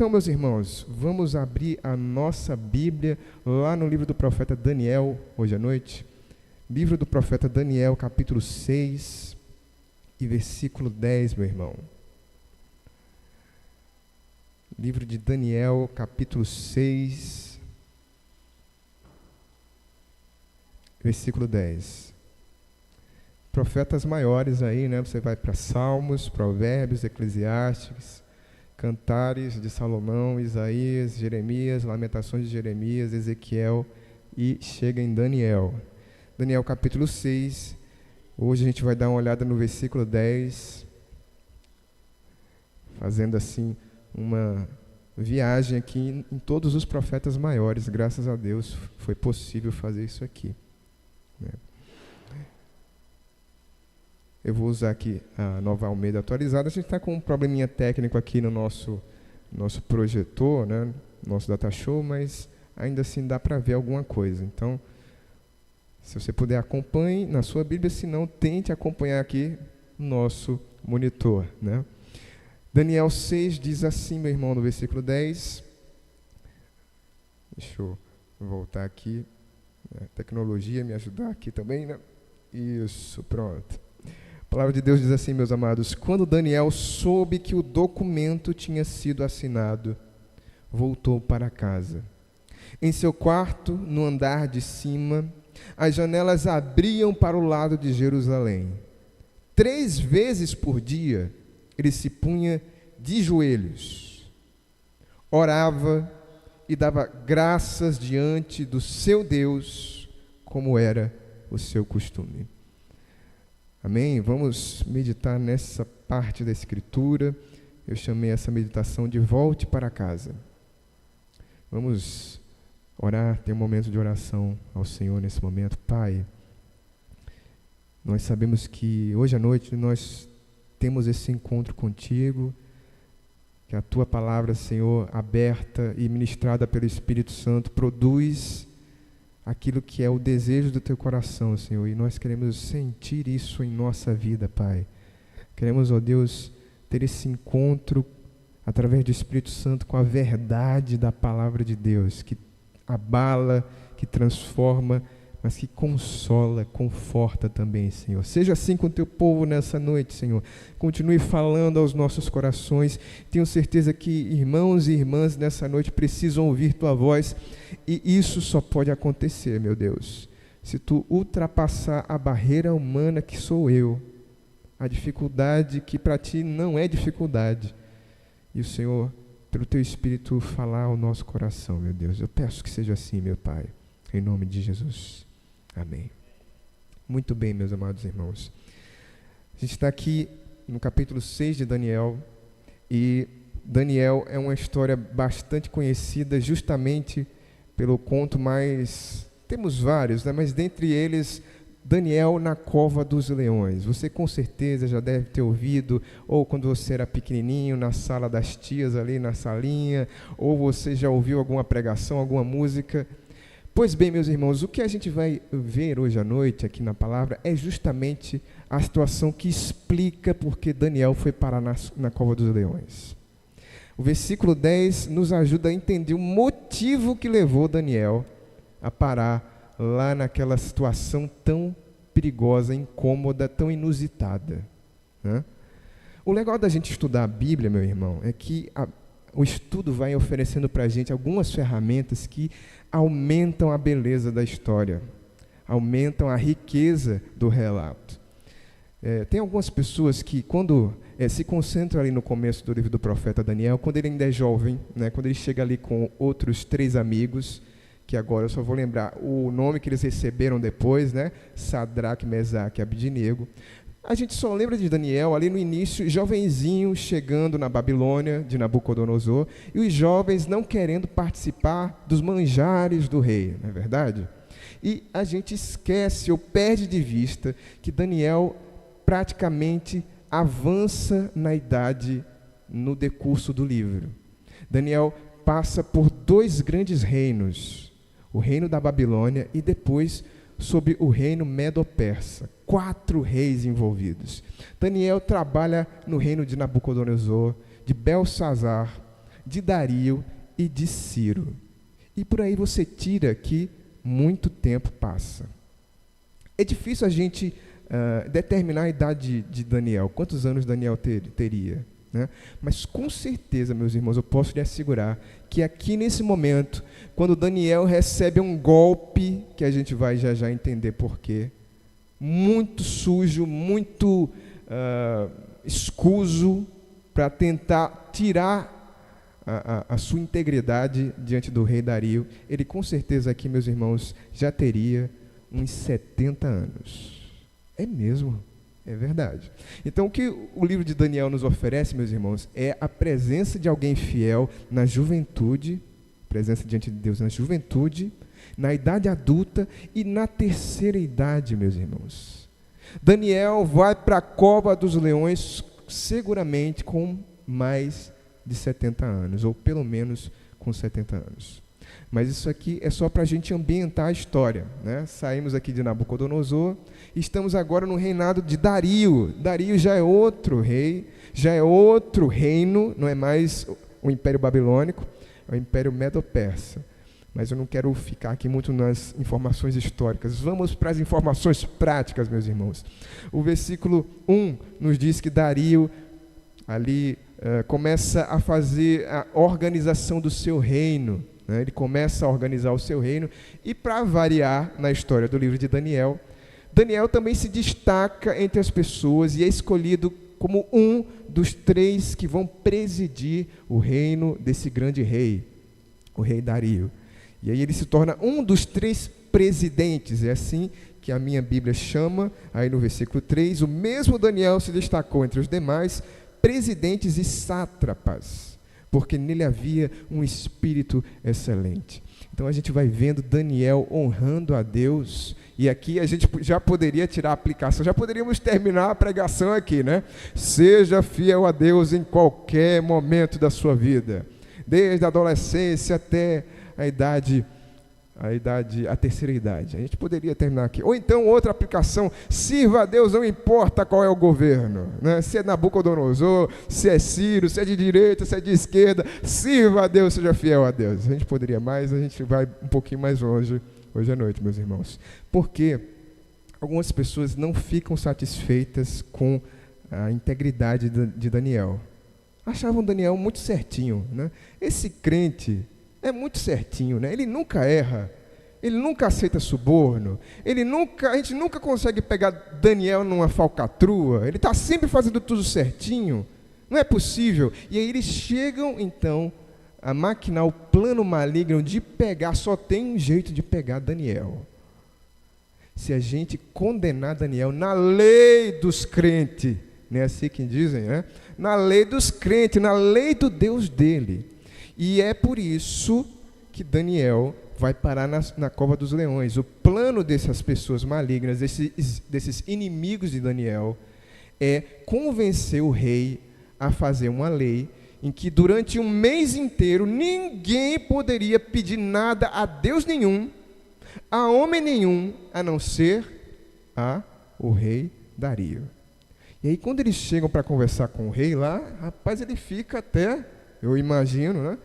Então, meus irmãos, vamos abrir a nossa Bíblia lá no livro do profeta Daniel, hoje à noite. Livro do profeta Daniel, capítulo 6 e versículo 10, meu irmão. Livro de Daniel, capítulo 6, versículo 10. Profetas maiores aí, né? Você vai para Salmos, Provérbios, Eclesiastes, Cantares de Salomão, Isaías, Jeremias, Lamentações de Jeremias, Ezequiel e chega em Daniel. Daniel capítulo 6, hoje a gente vai dar uma olhada no versículo 10, fazendo assim uma viagem aqui em todos os profetas maiores. Graças a Deus foi possível fazer isso aqui, né? Eu vou usar aqui a Nova Almeida atualizada. A gente está com um probleminha técnico aqui no nosso projetor, né? Nosso data show, mas ainda assim dá para ver alguma coisa. Então, se você puder, acompanhe na sua Bíblia, se não, tente acompanhar aqui no nosso monitor, né? Daniel 6 diz assim, meu irmão, no versículo 10. Deixa eu voltar aqui. A tecnologia me ajudar aqui também, né? Isso, pronto. A palavra de Deus diz assim, meus amados: quando Daniel soube que o documento tinha sido assinado, voltou para casa. Em seu quarto, no andar de cima, as janelas abriam para o lado de Jerusalém. 3 vezes por dia, ele se punha de joelhos, orava e dava graças diante do seu Deus, como era o seu costume. Amém? Vamos meditar nessa parte da Escritura. Eu chamei essa meditação de volte para casa. Vamos orar, ter um momento de oração ao Senhor nesse momento. Pai, nós sabemos que hoje à noite nós temos esse encontro contigo, que a Tua palavra, Senhor, aberta e ministrada pelo Espírito Santo, produz aquilo que é o desejo do Teu coração, Senhor, e nós queremos sentir isso em nossa vida, Pai. Queremos, ó Deus, ter esse encontro através do Espírito Santo com a verdade da palavra de Deus, que abala, que transforma, mas que consola, conforta também, Senhor. Seja assim com o Teu povo nessa noite, Senhor. Continue falando aos nossos corações. Tenho certeza que irmãos e irmãs nessa noite precisam ouvir Tua voz, e isso só pode acontecer, meu Deus, se Tu ultrapassar a barreira humana que sou eu, a dificuldade que para Ti não é dificuldade, e o Senhor, pelo Teu Espírito, falar ao nosso coração, meu Deus. Eu peço que seja assim, meu Pai, em nome de Jesus. Amém. Muito bem, meus amados irmãos. A gente está aqui no capítulo 6 de Daniel, e Daniel é uma história bastante conhecida justamente pelo conto mais... Temos vários, né? Mas dentre eles, Daniel na cova dos leões. Você com certeza já deve ter ouvido, ou quando você era pequenininho, na sala das tias ali na salinha, ou você já ouviu alguma pregação, alguma música. Pois bem, meus irmãos, o que a gente vai ver hoje à noite aqui na palavra é justamente a situação que explica por que Daniel foi parar na cova dos leões. O versículo 10 nos ajuda a entender o motivo que levou Daniel a parar lá naquela situação tão perigosa, incômoda, tão inusitada, né? O legal da gente estudar a Bíblia, meu irmão, é que o estudo vai oferecendo para a gente algumas ferramentas que aumentam a beleza da história, aumentam a riqueza do relato. Tem algumas pessoas que, quando se concentram ali no começo do livro do profeta Daniel, quando ele ainda é jovem, né, quando ele chega ali com outros 3 amigos, que agora eu só vou lembrar o nome que eles receberam depois, né, Sadraque, Mesaque e Abidnego. A gente só lembra de Daniel ali no início, jovenzinho, chegando na Babilônia de Nabucodonosor, e os jovens não querendo participar dos manjares do rei, não é verdade? E a gente esquece ou perde de vista que Daniel praticamente avança na idade no decurso do livro. Daniel passa por 2 grandes reinos, o reino da Babilônia e depois sobre o reino Medo-Persa. 4 reis envolvidos. Daniel trabalha no reino de Nabucodonosor, de Belsazar, de Dario e de Ciro. E por aí você tira que muito tempo passa. É difícil a gente determinar a idade de Daniel, quantos anos Daniel teria, né? Mas com certeza, meus irmãos, eu posso lhe assegurar que aqui nesse momento, quando Daniel recebe um golpe, que a gente vai já entender porquê, muito sujo, muito escuso, para tentar tirar a sua integridade diante do rei Dario, ele com certeza aqui, meus irmãos, já teria uns 70 anos. É mesmo, é verdade. Então, o que o livro de Daniel nos oferece, meus irmãos, é a presença de alguém fiel na juventude, presença diante de Deus na juventude, na idade adulta e na terceira idade, meus irmãos. Daniel vai para a cova dos leões seguramente com mais de 70 anos, ou pelo menos com 70 anos. Mas isso aqui é só para a gente ambientar a história, né? Saímos aqui de Nabucodonosor, estamos agora no reinado de Dario. Dario já é outro rei, já é outro reino, não é mais o Império Babilônico, é o Império Medo-Persa. Mas eu não quero ficar aqui muito nas informações históricas. Vamos para as informações práticas, meus irmãos. O versículo 1 nos diz que Dario ali começa a fazer a organização do seu reino, né? Ele começa a organizar o seu reino e, para variar na história do livro de Daniel, Daniel também se destaca entre as pessoas e é escolhido como um dos 3 que vão presidir o reino desse grande rei, o rei Dario. E aí ele se torna um dos 3 presidentes, é assim que a minha Bíblia chama, aí no versículo 3, o mesmo Daniel se destacou entre os demais presidentes e sátrapas, porque nele havia um espírito excelente. Então a gente vai vendo Daniel honrando a Deus, e aqui a gente já poderia tirar a aplicação, já poderíamos terminar a pregação aqui, né? Seja fiel a Deus em qualquer momento da sua vida, desde a adolescência até a terceira idade. A gente poderia terminar aqui. Ou então outra aplicação, sirva a Deus, não importa qual é o governo, né? Se é Nabucodonosor, se é Ciro, se é de direita, se é de esquerda, sirva a Deus, seja fiel a Deus. A gente poderia mais, a gente vai um pouquinho mais longe hoje à noite, meus irmãos. Porque algumas pessoas não ficam satisfeitas com a integridade de Daniel. Achavam Daniel muito certinho, né? Esse crente é muito certinho, né? Ele nunca erra, ele nunca aceita suborno, a gente nunca consegue pegar Daniel numa falcatrua, ele está sempre fazendo tudo certinho, não é possível. E aí eles chegam, então, a maquinar o plano maligno de pegar, só tem um jeito de pegar Daniel. Se a gente condenar Daniel na lei dos crentes, não é assim que dizem, né? Na lei dos crentes, na lei do Deus dele. E é por isso que Daniel vai parar na cova dos leões. O plano dessas pessoas malignas, desses inimigos de Daniel, é convencer o rei a fazer uma lei em que durante um mês inteiro ninguém poderia pedir nada a Deus nenhum, a homem nenhum, a não ser o rei Dario. E aí quando eles chegam para conversar com o rei lá, rapaz, ele fica até, eu imagino, né?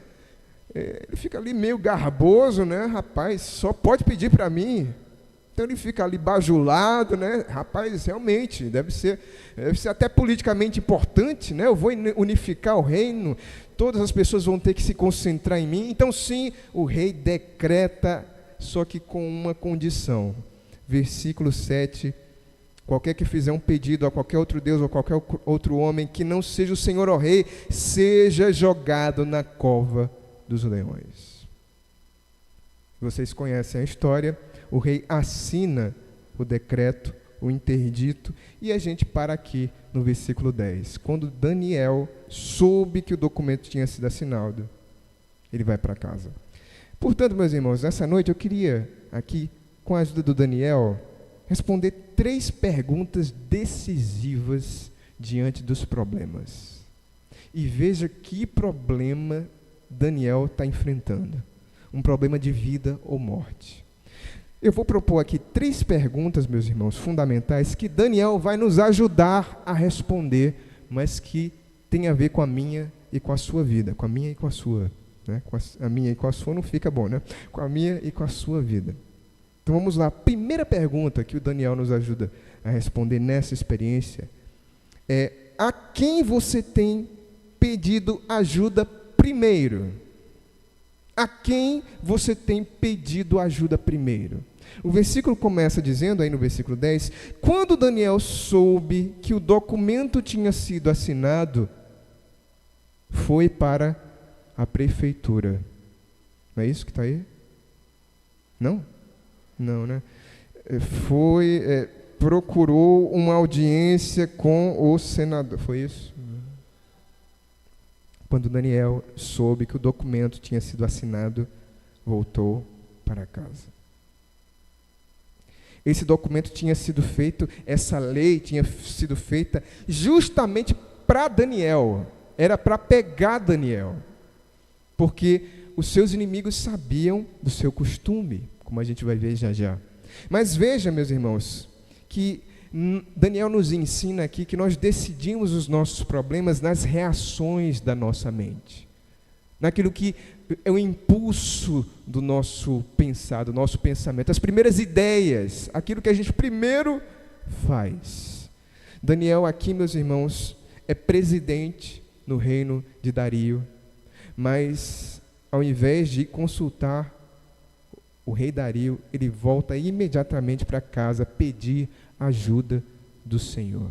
Ele fica ali meio garboso, né? Rapaz, só pode pedir para mim. Então ele fica ali bajulado, né? Rapaz, realmente, deve ser até politicamente importante, né? Eu vou unificar o reino, todas as pessoas vão ter que se concentrar em mim. Então sim, o rei decreta, só que com uma condição. Versículo 7, qualquer que fizer um pedido a qualquer outro Deus ou qualquer outro homem que não seja o Senhor, ó rei, seja jogado na cova dos leões. Vocês conhecem a história. O rei assina o decreto, o interdito, e a gente para aqui no versículo 10. Quando Daniel soube que o documento tinha sido assinado, ele vai para casa. Portanto, meus irmãos, nessa noite eu queria aqui, com a ajuda do Daniel, responder 3 perguntas decisivas diante dos problemas. E veja que problema Daniel está enfrentando. Um problema de vida ou morte. Eu vou propor aqui 3 perguntas, meus irmãos, fundamentais, que Daniel vai nos ajudar a responder, mas que tem a ver com a minha e com a sua vida, com a minha e com a sua. Né? Com a minha e com a sua não fica bom, né? Com a minha e com a sua vida. Então vamos lá. Primeira pergunta que o Daniel nos ajuda a responder nessa experiência é: a quem você tem pedido ajuda primeiro? A quem você tem pedido ajuda primeiro? O versículo começa dizendo, aí no versículo 10, quando Daniel soube que o documento tinha sido assinado, foi para a prefeitura. Não é isso que está aí? Não? Não, né? Procurou uma audiência com o senador. Foi isso? Quando Daniel soube que o documento tinha sido assinado, voltou para casa. Esse documento tinha sido feito, essa lei tinha sido feita justamente para Daniel. Era para pegar Daniel. Porque os seus inimigos sabiam do seu costume, como a gente vai ver já já. Mas veja, meus irmãos, que Daniel nos ensina aqui que nós decidimos os nossos problemas nas reações da nossa mente. Naquilo que é o impulso do nosso pensar, do nosso pensamento. As primeiras ideias, aquilo que a gente primeiro faz. Daniel aqui, meus irmãos, é presidente no reino de Dario. Mas, ao invés de consultar o rei Dario, ele volta imediatamente para casa pedir ajuda do Senhor.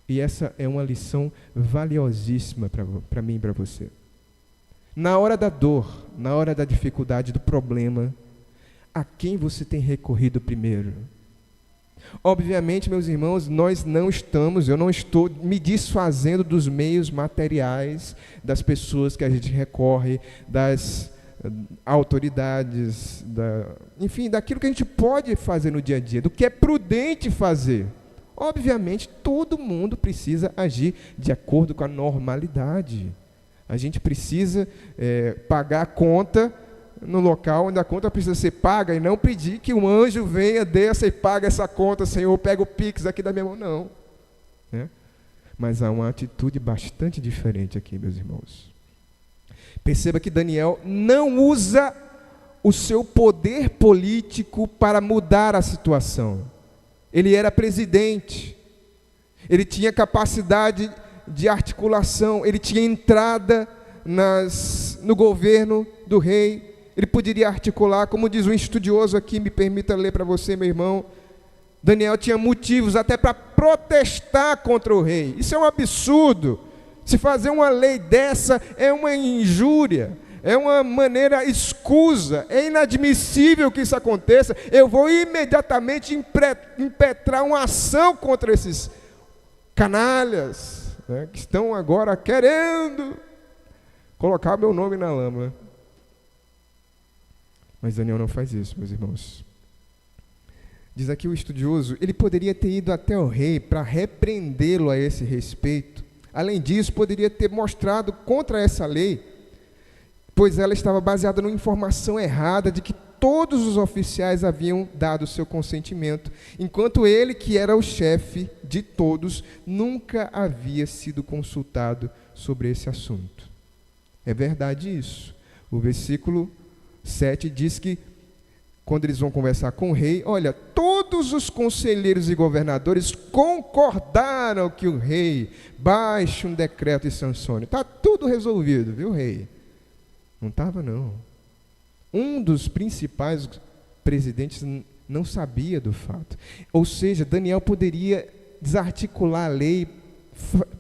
E essa é uma lição valiosíssima para mim e para você. Na hora da dor, na hora da dificuldade, do problema, a quem você tem recorrido primeiro? Obviamente, meus irmãos, eu não estou me desfazendo dos meios materiais das pessoas que a gente recorre, das autoridades, enfim, daquilo que a gente pode fazer no dia a dia, do que é prudente fazer. Obviamente, todo mundo precisa agir de acordo com a normalidade. A gente precisa pagar a conta no local onde a conta precisa ser paga e não pedir que um anjo venha, desça e pague essa conta, Senhor, pega o Pix aqui da minha mão, não. Né? Mas há uma atitude bastante diferente aqui, meus irmãos. Perceba que Daniel não usa o seu poder político para mudar a situação. Ele era presidente, ele tinha capacidade de articulação, ele tinha entrada no governo do rei, ele poderia articular, como diz um estudioso aqui, me permita ler para você, meu irmão, Daniel tinha motivos até para protestar contra o rei. Isso é um absurdo. Se fazer uma lei dessa é uma injúria, é uma maneira escusa, é inadmissível que isso aconteça. Eu vou imediatamente impetrar uma ação contra esses canalhas, né, que estão agora querendo colocar meu nome na lama. Mas Daniel não faz isso, meus irmãos. Diz aqui o estudioso, ele poderia ter ido até o rei para repreendê-lo a esse respeito. Além disso, poderia ter mostrado contra essa lei, pois ela estava baseada numa informação errada de que todos os oficiais haviam dado seu consentimento, enquanto ele, que era o chefe de todos, nunca havia sido consultado sobre esse assunto. É verdade isso. O versículo 7 diz que, quando eles vão conversar com o rei, olha, todos os conselheiros e governadores concordaram que o rei baixe um decreto e sancione. Está tudo resolvido, viu, rei? Não estava, não. Um dos principais presidentes não sabia do fato. Ou seja, Daniel poderia desarticular a lei,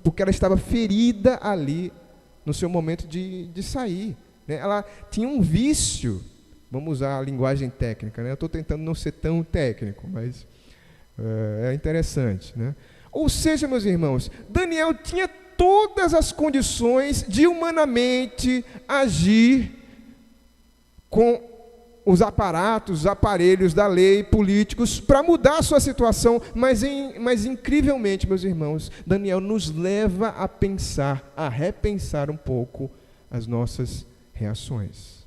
porque ela estava ferida ali, no seu momento de sair. Né? Ela tinha um vício. Vamos usar a linguagem técnica, né? Eu estou tentando não ser tão técnico, mas é interessante, né? Ou seja, meus irmãos, Daniel tinha todas as condições de humanamente agir com os aparatos, os aparelhos da lei, políticos, para mudar a sua situação, mas incrivelmente, meus irmãos, Daniel nos leva a pensar, a repensar um pouco as nossas reações.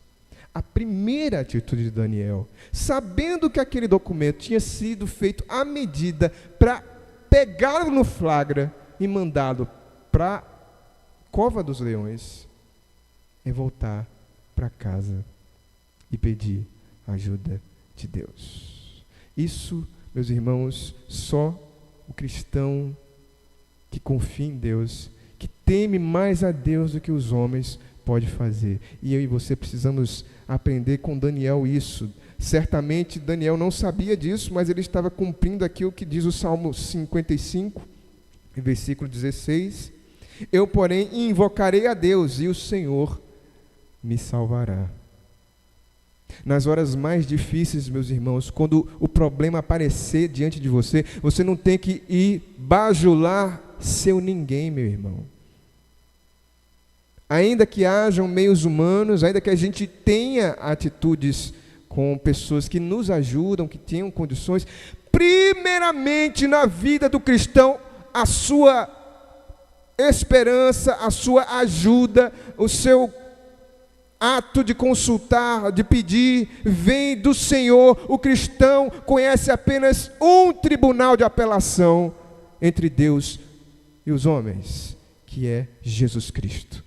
A primeira atitude de Daniel, sabendo que aquele documento tinha sido feito à medida para pegá-lo no flagra e mandá-lo para cova dos leões, é voltar para casa e pedir ajuda de Deus. Isso, meus irmãos, só o cristão que confia em Deus, que teme mais a Deus do que os homens, pode fazer. E eu e você precisamos aprender com Daniel isso. Certamente Daniel não sabia disso, mas ele estava cumprindo aquilo que diz o Salmo 55, versículo 16. Eu, porém, invocarei a Deus, e o Senhor me salvará. Nas horas mais difíceis, meus irmãos, quando o problema aparecer diante de você, você não tem que ir bajular seu ninguém, meu irmão. Ainda que hajam meios humanos, ainda que a gente tenha atitudes com pessoas que nos ajudam, que tenham condições, primeiramente na vida do cristão, a sua esperança, a sua ajuda, o seu ato de consultar, de pedir, vem do Senhor. O cristão conhece apenas um tribunal de apelação entre Deus e os homens, que é Jesus Cristo.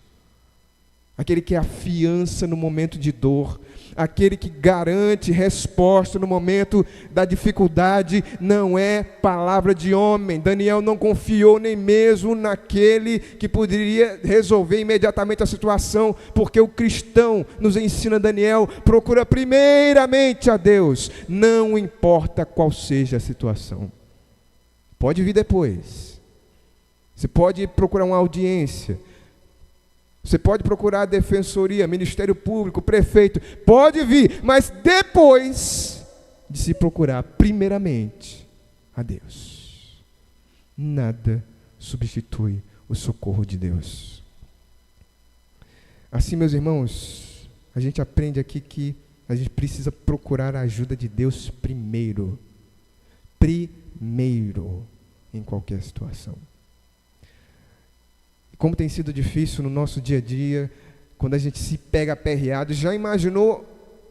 Aquele que é a fiança no momento de dor, aquele que garante resposta no momento da dificuldade, não é palavra de homem. Daniel não confiou nem mesmo naquele que poderia resolver imediatamente a situação, porque o cristão, nos ensina Daniel, procura primeiramente a Deus, não importa qual seja a situação. Pode vir depois, você pode procurar uma audiência, você pode procurar a defensoria, Ministério Público, prefeito, pode vir, mas depois de se procurar primeiramente a Deus. Nada substitui o socorro de Deus. Assim, meus irmãos, a gente aprende aqui que a gente precisa procurar a ajuda de Deus primeiro. Primeiro, em qualquer situação. Como tem sido difícil no nosso dia a dia, quando a gente se pega aperreado. Já imaginou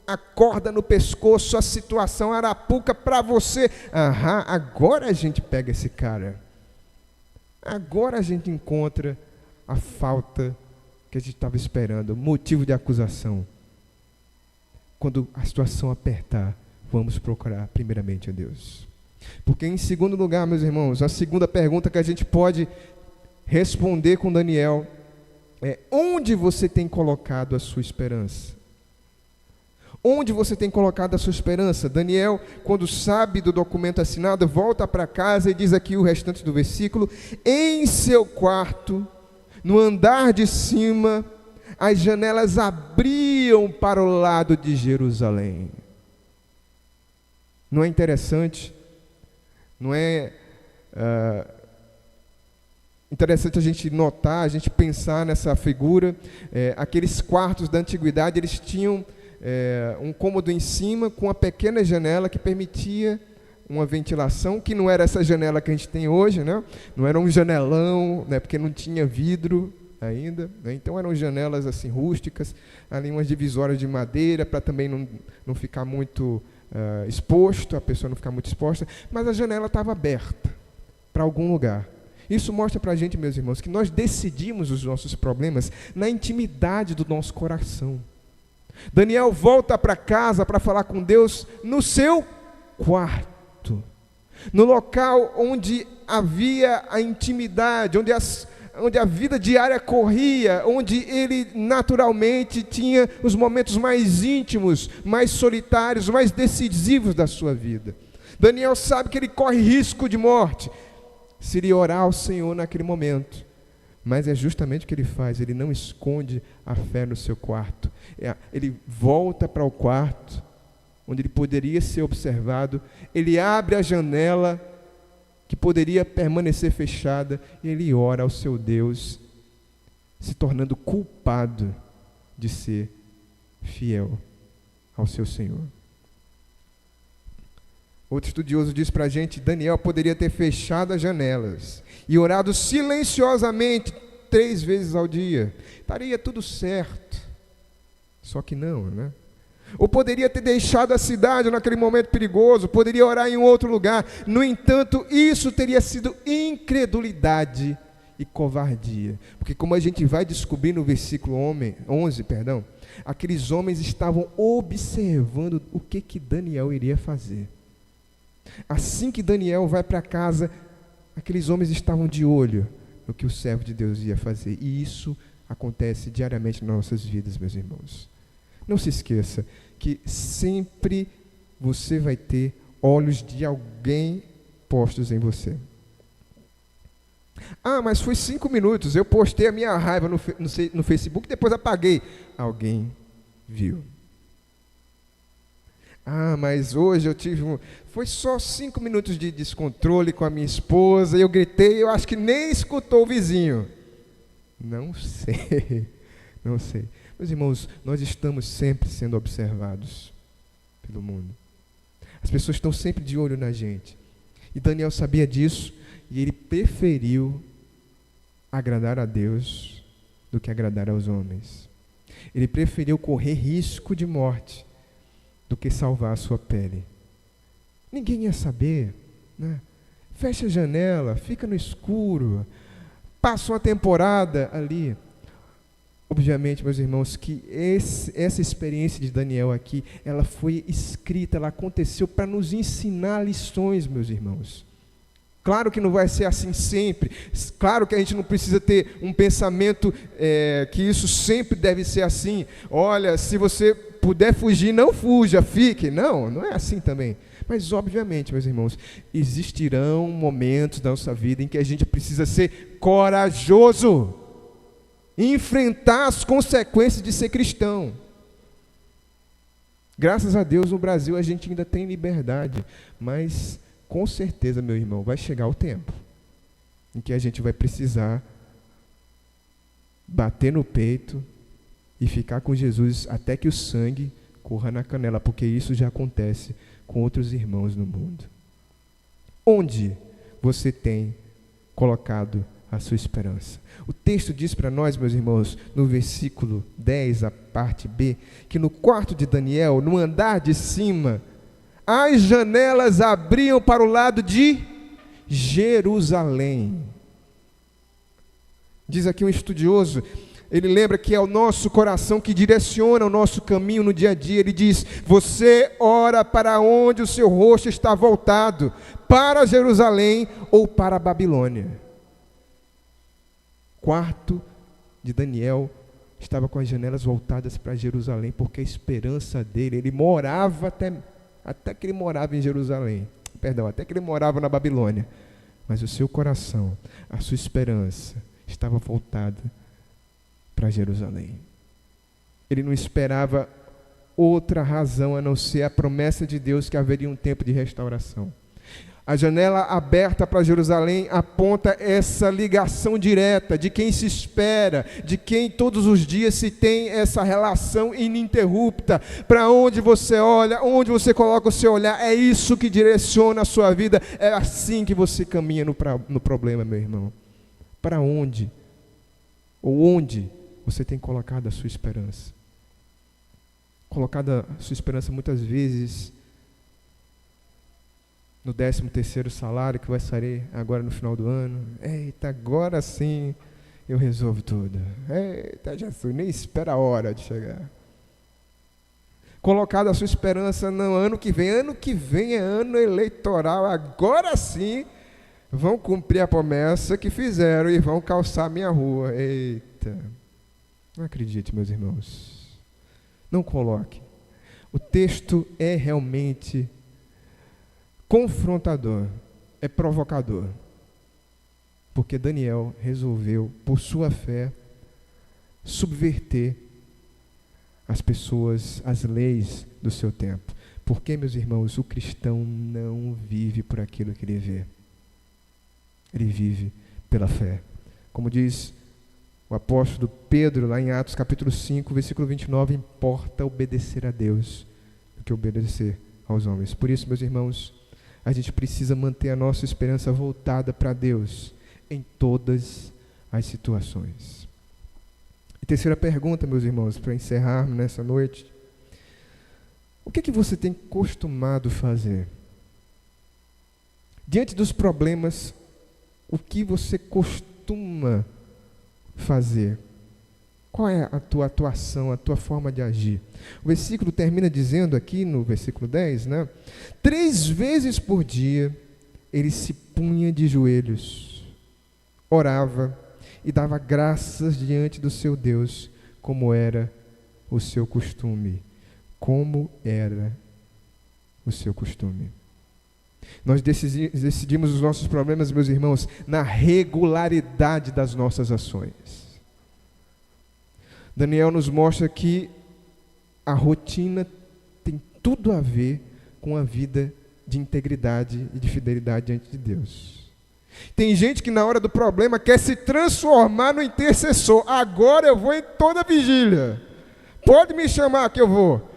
a corda no pescoço, a situação arapuca para você? Agora a gente pega esse cara. Agora a gente encontra a falta que a gente estava esperando, motivo de acusação. Quando a situação apertar, vamos procurar primeiramente a Deus. Porque em segundo lugar, meus irmãos, a segunda pergunta que a gente pode responder com Daniel é: onde você tem colocado a sua esperança? Onde você tem colocado a sua esperança? Daniel, quando sabe do documento assinado, volta para casa e diz aqui o restante do versículo: em seu quarto, no andar de cima, as janelas abriam para o lado de Jerusalém. Não é interessante? Não é interessante a gente notar, a gente pensar nessa figura? Aqueles quartos da antiguidade, eles tinham um cômodo em cima com uma pequena janela que permitia uma ventilação, que não era essa janela que a gente tem hoje, né? Não era um janelão, né? Porque não tinha vidro ainda, né? Então eram janelas assim rústicas, ali umas divisórias de madeira para também não ficar muito exposto, a pessoa não ficar muito exposta, mas a janela estava aberta para algum lugar. Isso mostra para a gente, meus irmãos, que nós decidimos os nossos problemas na intimidade do nosso coração. Daniel volta para casa para falar com Deus no seu quarto, no local onde havia a intimidade, onde a vida diária corria, onde ele naturalmente tinha os momentos mais íntimos, mais solitários, mais decisivos da sua vida. Daniel sabe que ele corre risco de morte se ele orar ao Senhor naquele momento, mas é justamente o que ele faz. Ele não esconde a fé no seu quarto, ele volta para o quarto onde ele poderia ser observado, ele abre a janela que poderia permanecer fechada e ele ora ao seu Deus, se tornando culpado de ser fiel ao seu Senhor. Outro estudioso diz para a gente: Daniel poderia ter fechado as janelas e orado silenciosamente 3 vezes ao dia. Estaria tudo certo. Só que não, né? Ou poderia ter deixado a cidade naquele momento perigoso, poderia orar em outro lugar. No entanto, isso teria sido incredulidade e covardia. Porque como a gente vai descobrir no versículo 11, aqueles homens estavam observando o que Daniel iria fazer. Assim que Daniel vai para casa, aqueles homens estavam de olho no que o servo de Deus ia fazer. E isso acontece diariamente nas nossas vidas, meus irmãos. Não se esqueça que sempre você vai ter olhos de alguém postos em você. Ah, mas foi 5 minutos, eu postei a minha raiva no Facebook, depois apaguei. Alguém viu. Ah, mas hoje eu tive foi só 5 minutos de descontrole com a minha esposa, e eu gritei, eu acho que nem escutou o vizinho. Não sei, não sei. Meus irmãos, nós estamos sempre sendo observados pelo mundo. As pessoas estão sempre de olho na gente. E Daniel sabia disso, e ele preferiu agradar a Deus do que agradar aos homens. Ele preferiu correr risco de morte do que salvar a sua pele. Ninguém ia saber, né? Fecha a janela, fica no escuro, passa uma temporada ali. Obviamente, meus irmãos, que essa experiência de Daniel aqui, ela foi escrita, ela aconteceu para nos ensinar lições, meus irmãos. Claro que não vai ser assim sempre. Claro que a gente não precisa ter um pensamento que isso sempre deve ser assim. Olha, se você puder fugir, não fuja, fique. Não é assim também. Mas, obviamente, meus irmãos, existirão momentos da nossa vida em que a gente precisa ser corajoso, enfrentar as consequências de ser cristão. Graças a Deus, no Brasil a gente ainda tem liberdade, mas com certeza, meu irmão, vai chegar o tempo em que a gente vai precisar bater no peito e ficar com Jesus até que o sangue corra na canela, porque isso já acontece com outros irmãos no mundo. Onde você tem colocado a sua esperança? O texto diz para nós, meus irmãos, no versículo 10, a parte B, que no quarto de Daniel, no andar de cima, as janelas abriam para o lado de Jerusalém. Diz aqui um estudioso, ele lembra que é o nosso coração que direciona o nosso caminho no dia a dia. Ele diz, você ora para onde o seu rosto está voltado, para Jerusalém ou para a Babilônia. O quarto de Daniel estava com as janelas voltadas para Jerusalém, porque a esperança dele, ele morava até que ele morava em Jerusalém, até que ele morava na Babilônia, mas o seu coração, a sua esperança estava voltada para Jerusalém. Ele não esperava outra razão a não ser a promessa de Deus que haveria um tempo de restauração. A janela aberta para Jerusalém aponta essa ligação direta de quem se espera, de quem todos os dias se tem essa relação ininterrupta. Para onde você olha, onde você coloca o seu olhar, é isso que direciona a sua vida. É assim que você caminha no problema, meu irmão. Para onde? Ou onde você tem colocado a sua esperança? Colocado a sua esperança muitas vezes no 13º salário que vai sair agora no final do ano. Eita, agora sim eu resolvo tudo. Eita, Jesus, nem espera a hora de chegar. Colocado a sua esperança no ano que vem é ano eleitoral, agora sim vão cumprir a promessa que fizeram e vão calçar a minha rua. Eita, não acredite, meus irmãos, não coloque. O texto é realmente confrontador, é provocador, porque Daniel resolveu, por sua fé, subverter as pessoas, as leis do seu tempo. Porque, meus irmãos, o cristão não vive por aquilo que ele vê, ele vive pela fé. Como diz o apóstolo Pedro, lá em Atos capítulo 5, versículo 29, importa obedecer a Deus do que obedecer aos homens. Por isso, meus irmãos, a gente precisa manter a nossa esperança voltada para Deus em todas as situações. E terceira pergunta, meus irmãos, para encerrarmos nessa noite. O que você tem costumado fazer? Diante dos problemas, o que você costuma costuma fazer? Qual é a tua atuação, a tua forma de agir? O versículo termina dizendo aqui, no versículo 10, né? 3 vezes por dia, ele se punha de joelhos, orava e dava graças diante do seu Deus, como era o seu costume. Como era o seu costume. Nós decidimos os nossos problemas, meus irmãos, na regularidade das nossas ações. Daniel nos mostra que a rotina tem tudo a ver com a vida de integridade e de fidelidade diante de Deus. Tem gente que na hora do problema quer se transformar no intercessor. Agora eu vou em toda vigília. Pode me chamar que eu vou.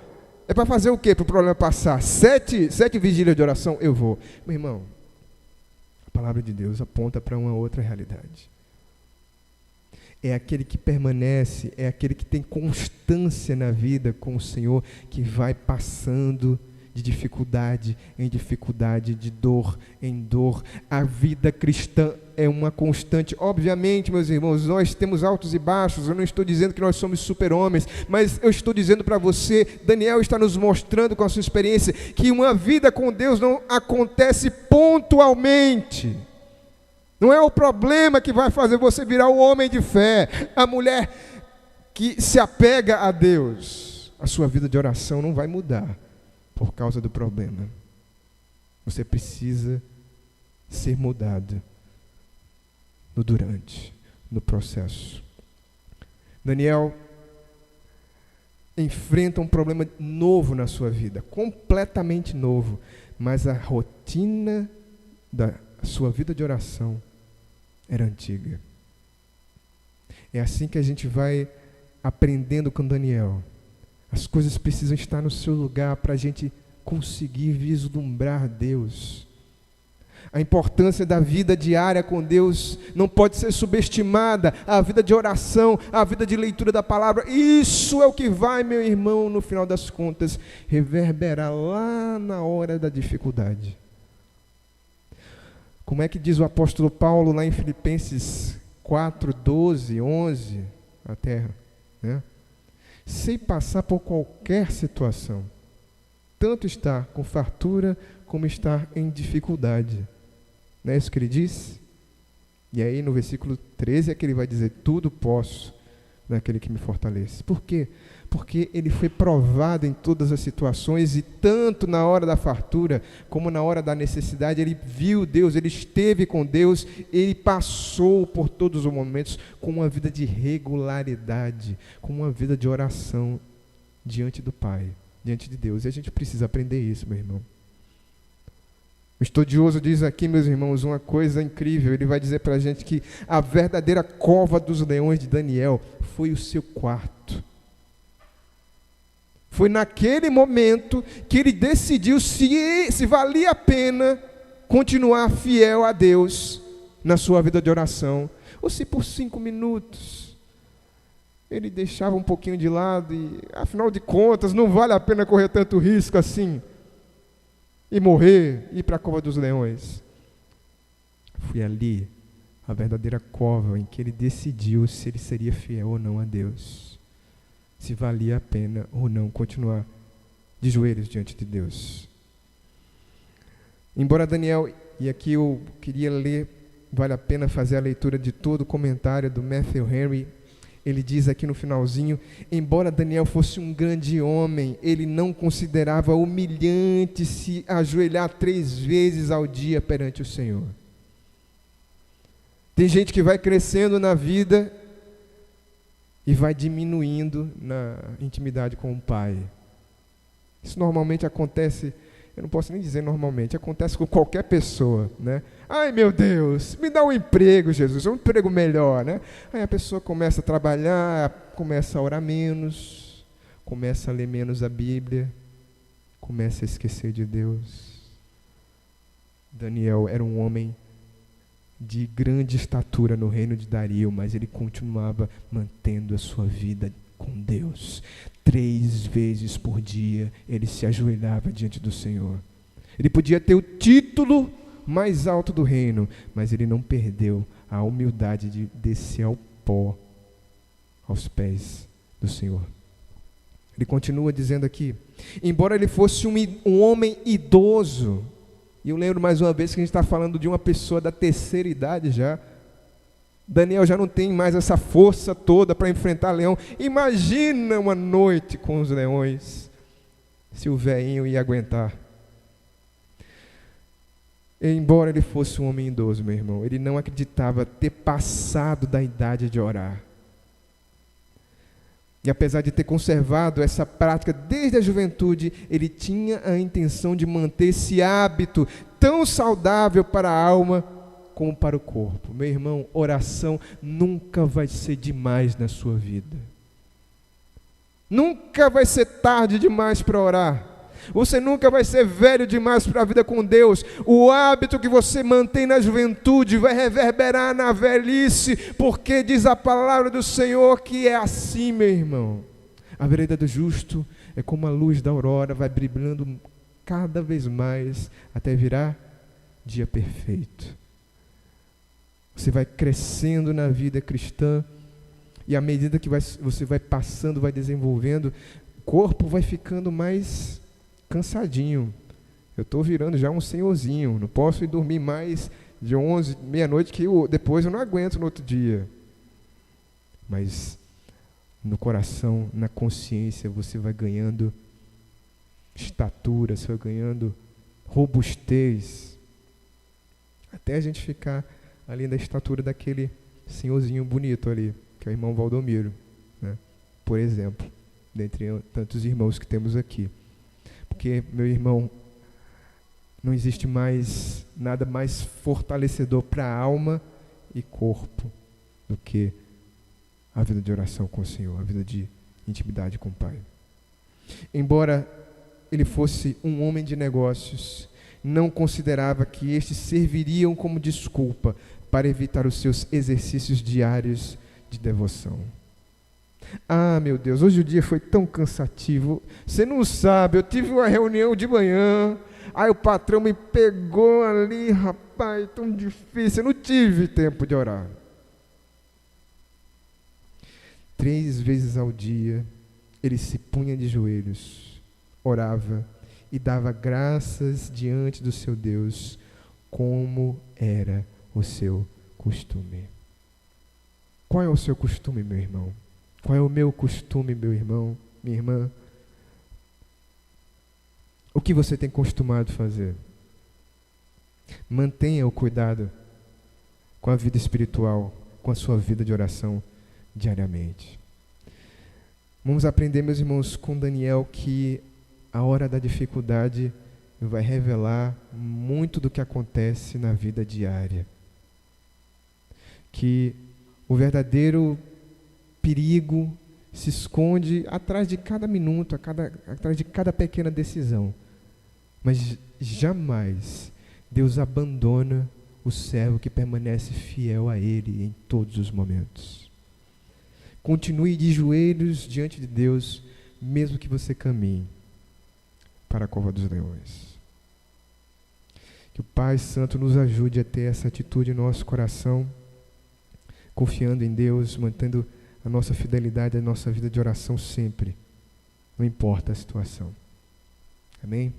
É para fazer o quê? Para o problema passar? 7 vigílias de oração? Eu vou. Meu irmão, a palavra de Deus aponta para uma outra realidade. É aquele que permanece, é aquele que tem constância na vida com o Senhor, que vai passando de dificuldade em dificuldade, de dor em dor. A vida cristã é uma constante. Obviamente, meus irmãos, nós temos altos e baixos. Eu não estou dizendo que nós somos super-homens, mas eu estou dizendo para você, Daniel está nos mostrando com a sua experiência, que uma vida com Deus não acontece pontualmente. Não é o problema que vai fazer você virar o homem de fé, a mulher que se apega a Deus. A sua vida de oração não vai mudar por causa do problema. Você precisa ser mudado no processo. Daniel enfrenta um problema novo na sua vida, completamente novo, mas a rotina da sua vida de oração era antiga. É assim que a gente vai aprendendo com Daniel. As coisas precisam estar no seu lugar para a gente conseguir vislumbrar Deus. A importância da vida diária com Deus não pode ser subestimada. A vida de oração, a vida de leitura da palavra, isso é o que vai, meu irmão, no final das contas, reverberar lá na hora da dificuldade. Como é que diz o apóstolo Paulo lá em Filipenses 4, 12, 11, até, né? Sei passar por qualquer situação, tanto estar com fartura como estar em dificuldade. Não é isso que ele diz? E aí no versículo 13 é que ele vai dizer, tudo posso naquele que me fortalece. Por quê? Porque ele foi provado em todas as situações, e tanto na hora da fartura, como na hora da necessidade, ele viu Deus, ele esteve com Deus, ele passou por todos os momentos com uma vida de regularidade, com uma vida de oração diante do Pai, diante de Deus. E a gente precisa aprender isso, meu irmão. O estudioso diz aqui, meus irmãos, uma coisa incrível. Ele vai dizer para a gente que a verdadeira cova dos leões de Daniel foi o seu quarto. Foi naquele momento que ele decidiu se valia a pena continuar fiel a Deus na sua vida de oração, ou se por 5 minutos ele deixava um pouquinho de lado e, afinal de contas, não vale a pena correr tanto risco assim e morrer, ir para a cova dos leões. Foi ali a verdadeira cova em que ele decidiu se ele seria fiel ou não a Deus, se valia a pena ou não continuar de joelhos diante de Deus. Embora Daniel, e aqui eu queria ler, vale a pena fazer a leitura de todo o comentário do Matthew Henry. Ele diz aqui no finalzinho, embora Daniel fosse um grande homem, ele não considerava humilhante se ajoelhar 3 vezes ao dia perante o Senhor. Tem gente que vai crescendo na vida e vai diminuindo na intimidade com o Pai. Isso normalmente acontece, eu não posso nem dizer normalmente, acontece com qualquer pessoa, né? Ai, meu Deus, me dá um emprego, Jesus, um emprego melhor, né? Aí a pessoa começa a trabalhar, começa a orar menos, começa a ler menos a Bíblia, começa a esquecer de Deus. Daniel era um homem de grande estatura no reino de Dario, mas ele continuava mantendo a sua vida com Deus. 3 vezes por dia ele se ajoelhava diante do Senhor. Ele podia ter o título mais alto do reino, mas ele não perdeu a humildade de descer ao pó, aos pés do Senhor. Ele continua dizendo aqui, embora ele fosse um homem idoso, e eu lembro mais uma vez que a gente está falando de uma pessoa da terceira idade já, Daniel já não tem mais essa força toda para enfrentar leão. Imagina uma noite com os leões, se o velhinho ia aguentar. Embora ele fosse um homem idoso, meu irmão, ele não acreditava ter passado da idade de orar. E apesar de ter conservado essa prática desde a juventude, ele tinha a intenção de manter esse hábito tão saudável para a alma como para o corpo. Meu irmão, oração nunca vai ser demais na sua vida. Nunca vai ser tarde demais para orar. Você nunca vai ser velho demais para a vida com Deus. O hábito que você mantém na juventude vai reverberar na velhice, porque diz a palavra do Senhor que é assim, meu irmão. A vereda do justo é como a luz da aurora, vai brilhando cada vez mais até virar dia perfeito. Você vai crescendo na vida cristã e à medida que você vai passando, vai desenvolvendo, o corpo vai ficando mais cansadinho. Eu estou virando já um senhorzinho, não posso ir dormir mais de 11, meia-noite, que depois eu não aguento no outro dia. Mas no coração, na consciência, você vai ganhando estatura, você vai ganhando robustez, até a gente ficar ali na estatura daquele senhorzinho bonito ali, que é o irmão Valdomiro, né? Por exemplo, dentre tantos irmãos que temos aqui. Porque, meu irmão, não existe mais nada mais fortalecedor para a alma e corpo do que a vida de oração com o Senhor, a vida de intimidade com o Pai. Embora ele fosse um homem de negócios, não considerava que estes serviriam como desculpa para evitar os seus exercícios diários de devoção. Ah, meu Deus, hoje o dia foi tão cansativo. Você não sabe, eu tive uma reunião de manhã, aí o patrão me pegou ali, rapaz, tão difícil, eu não tive tempo de orar. 3 vezes ao dia, ele se punha de joelhos, orava e dava graças diante do seu Deus, como era o seu costume. Qual é o seu costume, meu irmão? Qual é o meu costume, meu irmão, minha irmã? O que você tem costumado fazer? Mantenha o cuidado com a vida espiritual, com a sua vida de oração diariamente. Vamos aprender, meus irmãos, com Daniel, que a hora da dificuldade vai revelar muito do que acontece na vida diária. Que o verdadeiro perigo se esconde atrás de cada minuto, atrás de cada pequena decisão. Mas jamais Deus abandona o servo que permanece fiel a Ele em todos os momentos. Continue de joelhos diante de Deus, mesmo que você caminhe para a cova dos leões. Que o Pai Santo nos ajude a ter essa atitude em nosso coração, confiando em Deus, mantendo a nossa fidelidade, a nossa vida de oração sempre, não importa a situação. Amém?